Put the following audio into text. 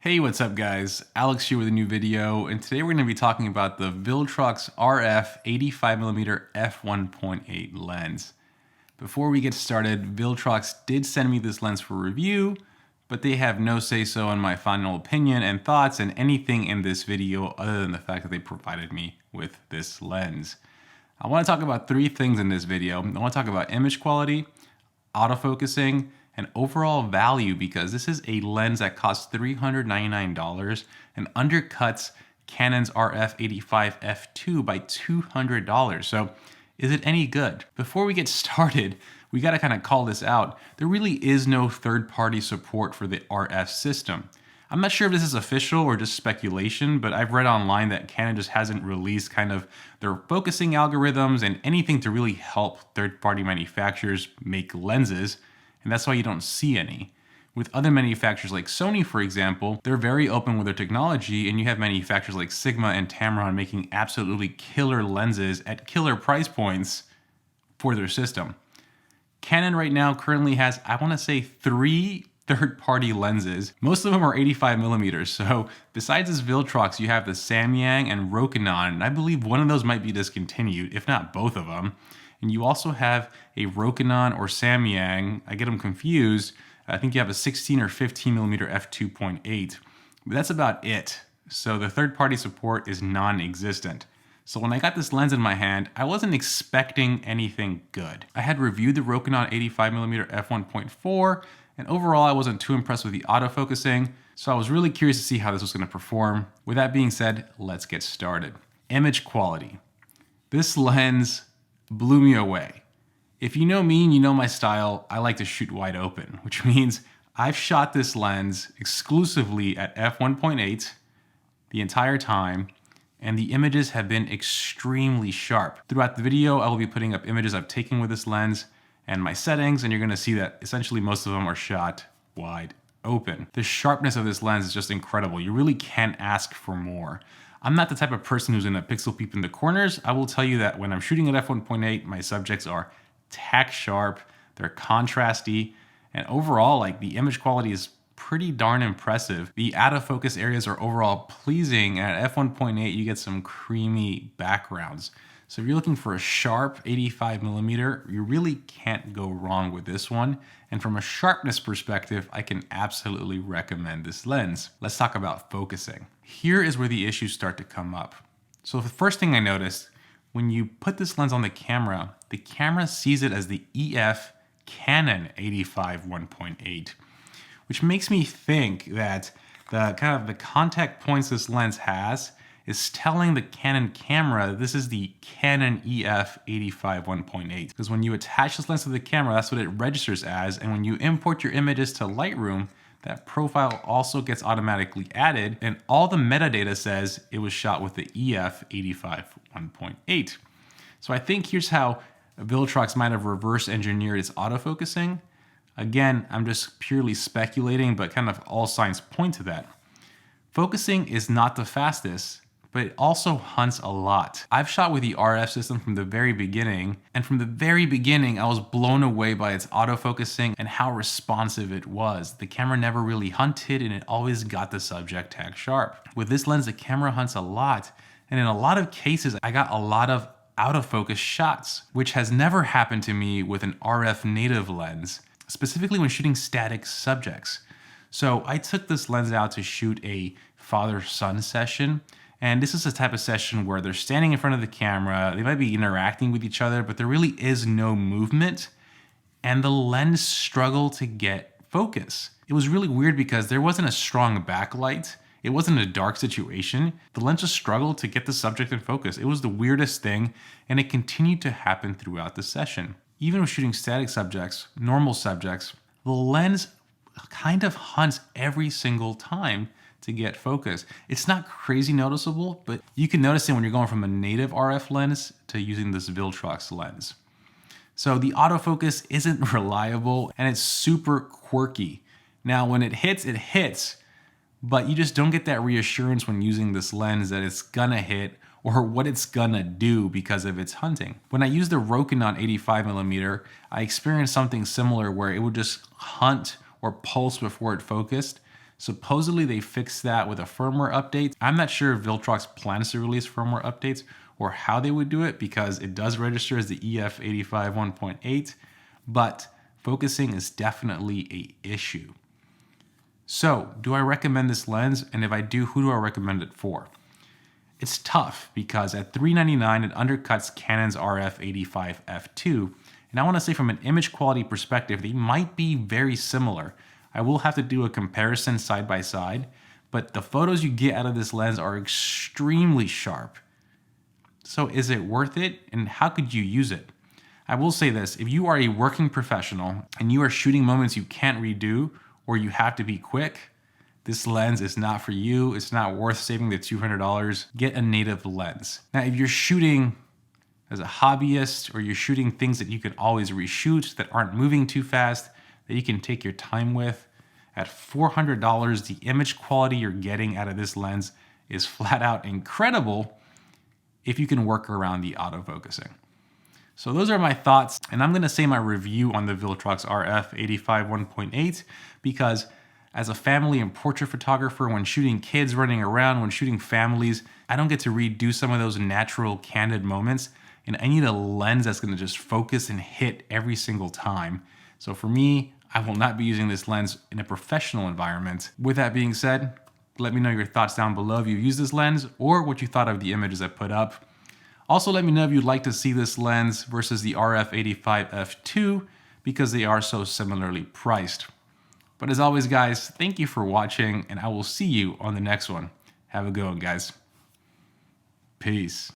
Hey, what's up guys? Alex here with a new video, and today we're going to be talking about the Viltrox RF 85mm F1.8 lens. Before we get started, Viltrox did send me this lens for review, but they have no say-so on my final opinion and thoughts and anything in this video other than the fact that they provided me with this lens. I want to talk about three things in this video. I want to talk about image quality, autofocusing, and overall value, because this is a lens that costs $399 and undercuts Canon's RF 85 f2 by $200. So is it any good? Before we get started, we got to kind of call this out. There really is no third-party support for the RF system. I'm not sure if this is official or just speculation, but I've read online that Canon just hasn't released kind of their focusing algorithms and anything to really help third-party manufacturers make lenses, and that's why you don't see any. With other manufacturers like Sony, for example, they're very open with their technology, and you have manufacturers like Sigma and Tamron making absolutely killer lenses at killer price points for their system. Canon right now currently has, I want to say, 3 third-party lenses. Most of them are 85mm, so besides this Viltrox, you have the Samyang and Rokinon, and I believe one of those might be discontinued, if not both of them. And you also have a Rokinon or Samyang, I get them confused. I think you have a 16 or 15mm f2.8, but that's about it. So the third-party support is non-existent. So when I got this lens in my hand, I wasn't expecting anything good. I had reviewed the Rokinon 85mm f1.4, and overall I wasn't too impressed with the autofocusing, so I was really curious to see how this was going to perform. With that being said, let's get started. Image quality. This lens blew me away. If you know me and you know my style, I like to shoot wide open, which means I've shot this lens exclusively at f1.8 the entire time, and the images have been extremely sharp. Throughout the video, I will be putting up images I've taken with this lens and my settings, and you're gonna see that essentially most of them are shot wide open. The sharpness of this lens is just incredible. You really can't ask for more. I'm not the type of person who's gonna pixel peep in the corners. I will tell you that when I'm shooting at f1.8, my subjects are tack sharp, they're contrasty, and overall, like, the image quality is pretty darn impressive. The out of focus areas are overall pleasing, and at f1.8, you get some creamy backgrounds. So if you're looking for a sharp 85mm, you really can't go wrong with this one. And from a sharpness perspective, I can absolutely recommend this lens. Let's talk about focusing. Here is where the issues start to come up. So the first thing I noticed, when you put this lens on the camera sees it as the EF Canon 85 1.8, which makes me think that the contact points this lens has is telling the Canon camera this is the Canon EF 85 1.8. Because when you attach this lens to the camera, that's what it registers as, and when you import your images to Lightroom, that profile also gets automatically added, and all the metadata says it was shot with the EF 85 1.8. So I think here's how Viltrox might have reverse engineered its autofocusing. Again, I'm just purely speculating, but kind of all signs point to that. Focusing is not the fastest, but it also hunts a lot. I've shot with the RF system from the very beginning, and from the very beginning, I was blown away by its autofocusing and how responsive it was. The camera never really hunted, and it always got the subject tack sharp. With this lens, the camera hunts a lot, and in a lot of cases, I got a lot of out of focus shots, which has never happened to me with an RF native lens, specifically when shooting static subjects. So I took this lens out to shoot a father-son session, and this is the type of session where they're standing in front of the camera, they might be interacting with each other, but there really is no movement, and the lens struggled to get focus. It was really weird because there wasn't a strong backlight, it wasn't a dark situation, the lens just struggled to get the subject in focus. It was the weirdest thing, and it continued to happen throughout the session. Even with shooting static subjects, normal subjects, the lens kind of hunts every single time to get focus. It's not crazy noticeable, but you can notice it when you're going from a native RF lens to using this Viltrox lens. So the autofocus isn't reliable, and it's super quirky. Now, when it hits, but you just don't get that reassurance when using this lens that it's gonna hit or what it's gonna do because of its hunting. When I used the Rokinon 85mm, I experienced something similar where it would just hunt or pulse before it focused. Supposedly they fixed that with a firmware update. I'm not sure if Viltrox plans to release firmware updates or how they would do it, because it does register as the EF85 1.8, but focusing is definitely an issue. So, do I recommend this lens? And if I do, who do I recommend it for? It's tough because at $399 it undercuts Canon's RF 85 f2. And I want to say from an image quality perspective, they might be very similar. I will have to do a comparison side by side, but the photos you get out of this lens are extremely sharp. So is it worth it? And how could you use it? I will say this, if you are a working professional and you are shooting moments you can't redo, or you have to be quick, this lens is not for you. It's not worth saving the $200. Get a native lens. Now, if you're shooting as a hobbyist, or you're shooting things that you can always reshoot, that aren't moving too fast, that you can take your time with, at $400, the image quality you're getting out of this lens is flat out incredible if you can work around the autofocusing. So those are my thoughts, and I'm gonna say my review on the Viltrox RF 85 1.8 because as a family and portrait photographer, when shooting kids running around, when shooting families, I don't get to redo some of those natural candid moments, and I need a lens that's gonna just focus and hit every single time. So for me, I will not be using this lens in a professional environment. With that being said, let me know your thoughts down below if you've used this lens or what you thought of the images I put up. Also, let me know if you'd like to see this lens versus the RF 85 f2 because they are so similarly priced. But as always, guys, thank you for watching, and I will see you on the next one. Have a good one, guys. Peace.